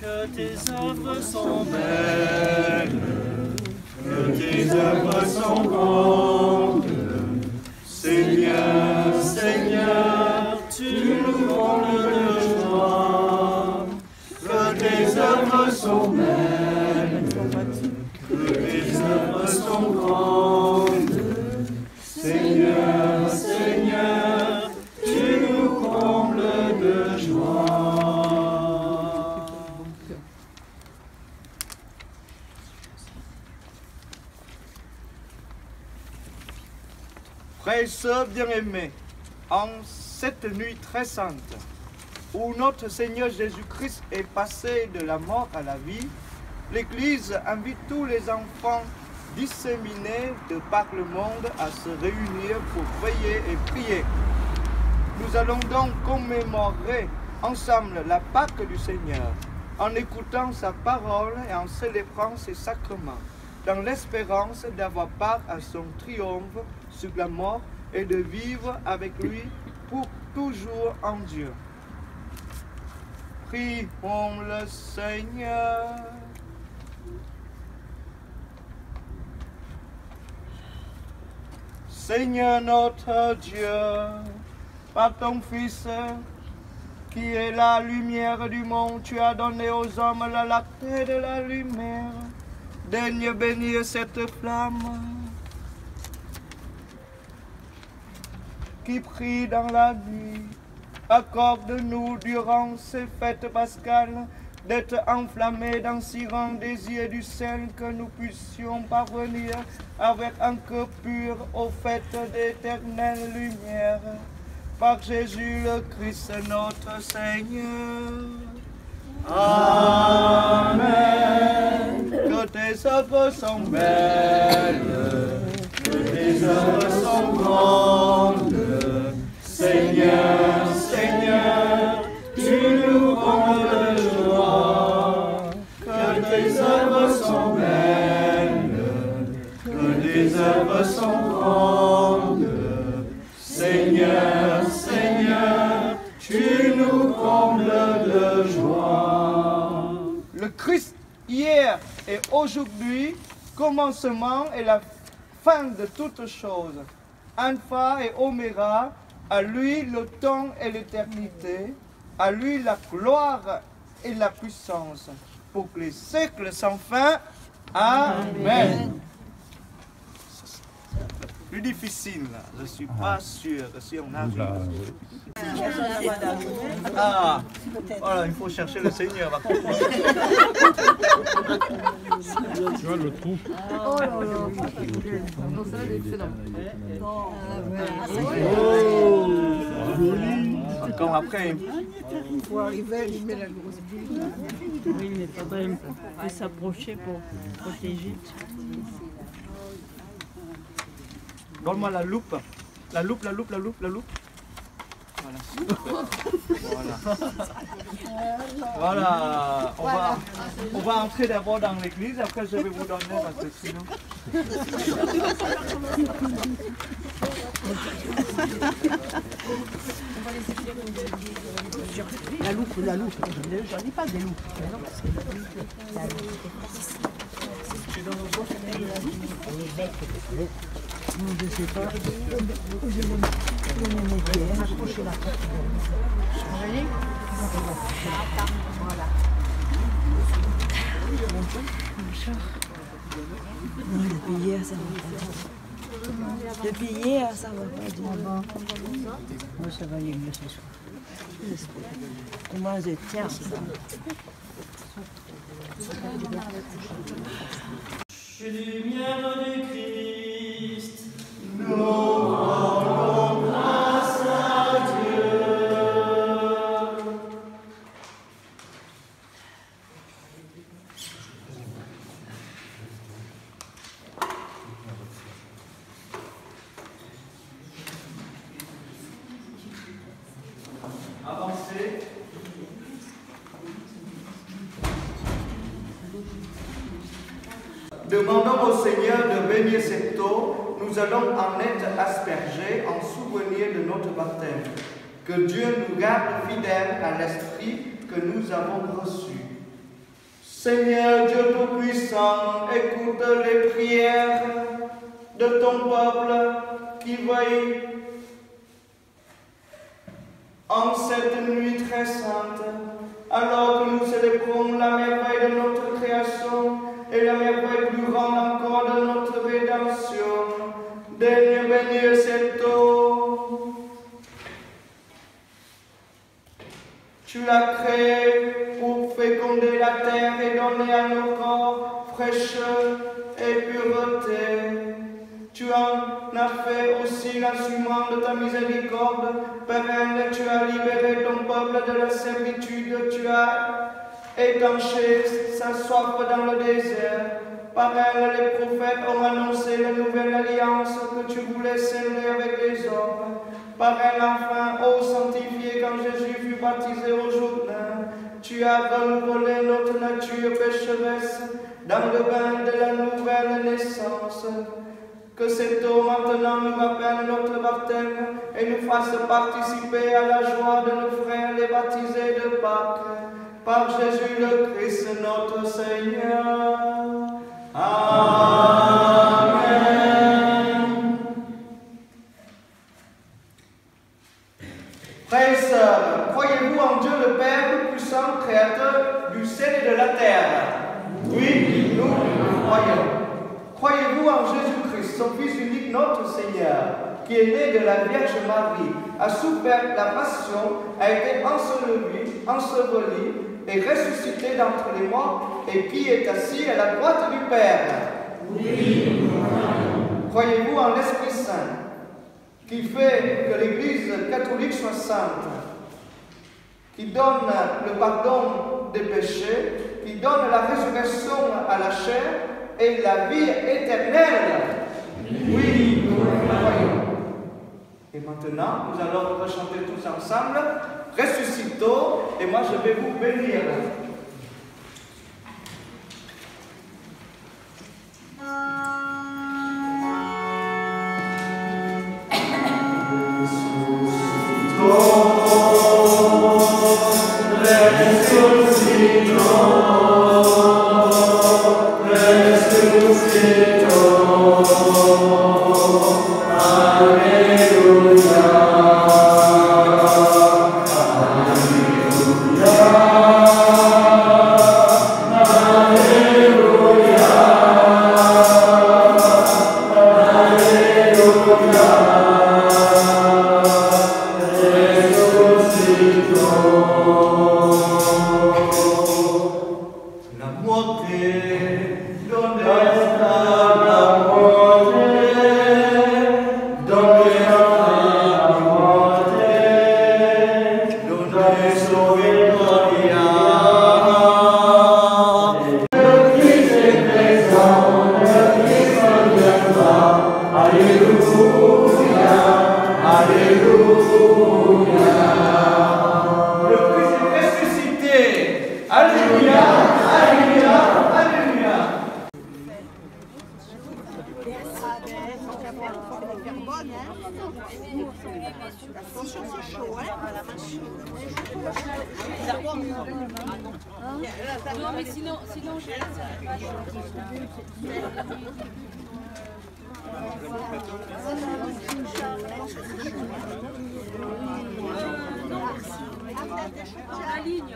Que tes œuvres sont belles, que tes œuvres sont grandes. Seigneur, Seigneur, tu nous combles de joie. Que tes œuvres sont belles, que tes œuvres sont grandes. Seigneur, Seigneur, tu nous combles de joie. Frères et sœurs bien-aimés, en cette nuit très sainte, où notre Seigneur Jésus-Christ est passé de la mort à la vie, l'Église invite tous les enfants disséminés de par le monde à se réunir pour veiller et prier. Nous allons donc commémorer ensemble la Pâque du Seigneur, en écoutant sa parole et en célébrant ses sacrements, dans l'espérance d'avoir part à son triomphe sur la mort et de vivre avec lui pour toujours en Dieu. Prions le Seigneur. Seigneur notre Dieu, par ton Fils, qui est la lumière du monde, tu as donné aux hommes la clarté de la lumière. Daigne bénir cette flamme qui brille dans la nuit. Accorde-nous durant ces fêtes pascales d'être enflammés d'un si grand désir du ciel que nous puissions parvenir avec un cœur pur aux fêtes d'éternelle lumière. Par Jésus le Christ notre Seigneur. Amen. Que tes œuvres sont belles, que tes œuvres sont grandes. Seigneur, Seigneur, tu nous combles de joie. Que tes œuvres sont belles, que tes œuvres sont grandes. Seigneur, Seigneur, tu nous combles de joie. Le Christ hier et aujourd'hui, commencement et la fin de toutes choses, Alpha et Oméga, à lui le temps et l'éternité, à lui la gloire et la puissance, pour que les siècles sans fin. Amen. Plus difficile, là. Je ne suis pas sûr si on a vu. Ah, voilà, il faut chercher le Seigneur. Tu vois le trou. Oh là là, non, ça c'est excellent. Comme après. Il faut arriver à allumer la grosse bulle. Oui, mais il faudrait s'approcher pour protéger. Donne-moi la loupe. La loupe. Voilà. Voilà. On va entrer d'abord dans l'église, après je vais vous donner parce que sinon. La loupe. J'en ai pas des loupes. Non, je sais pas. Je vais accrocher la tête. Vous voyez? Voilà. Non, depuis hier, ça va pas. Depuis hier, ça va pas du tout. Moi, ça va aller mieux ce soir. Et moi, je tiens ça. Lumière du Christ, nous rendons grâce à Dieu. Avancez. Demandons au Seigneur de bénir cette eau, nous allons en être aspergés en souvenir de notre baptême. Que Dieu nous garde fidèles à l'esprit que nous avons reçu. Seigneur Dieu Tout-Puissant, écoute les prières de ton peuple qui veille en cette nuit très sainte, alors que nous célébrons la merveille de notre création et la merveille plus grande encore de notre rédemption. Daigne bénir cette eau. Tu l'as créée pour féconder la terre et donner à nos corps fraîcheur et pureté. Tu en as fait aussi l'instrument de ta miséricorde. Père, tu as libéré ton peuple de la servitude. Tu as étanché sa soif dans le désert. Par elle, les prophètes ont annoncé la nouvelle alliance que tu voulais sceller avec les hommes. Par elle, enfin, ô sanctifié, quand Jésus fut baptisé au Jourdain, tu as renouvelé notre nature pécheresse dans le bain de la nouvelle naissance. Que cette eau maintenant nous rappelle notre baptême et nous fasse participer à la joie de nos frères les baptisés de Pâques. Par Jésus le Christ notre Seigneur. Amen. Frères et sœurs, croyez-vous en Dieu le Père Tout-Puissant, Créateur du ciel et de la terre? Oui, nous croyons. Croyez-vous en Jésus-Christ, son Fils unique, notre Seigneur, qui est né de la Vierge Marie, a souffert la passion, a été enseveli et ressuscité d'entre les morts, et qui est assis à la droite du Père? Oui. Croyez-vous en l'Esprit Saint, qui fait que l'Église catholique soit sainte, qui donne le pardon des péchés, qui donne la résurrection à la chair et la vie éternelle? Oui, nous croyons. Et maintenant, nous allons rechanter tous ensemble Ressuscito, et moi je vais vous bénir. Non, mais sinon j'ai la ligne.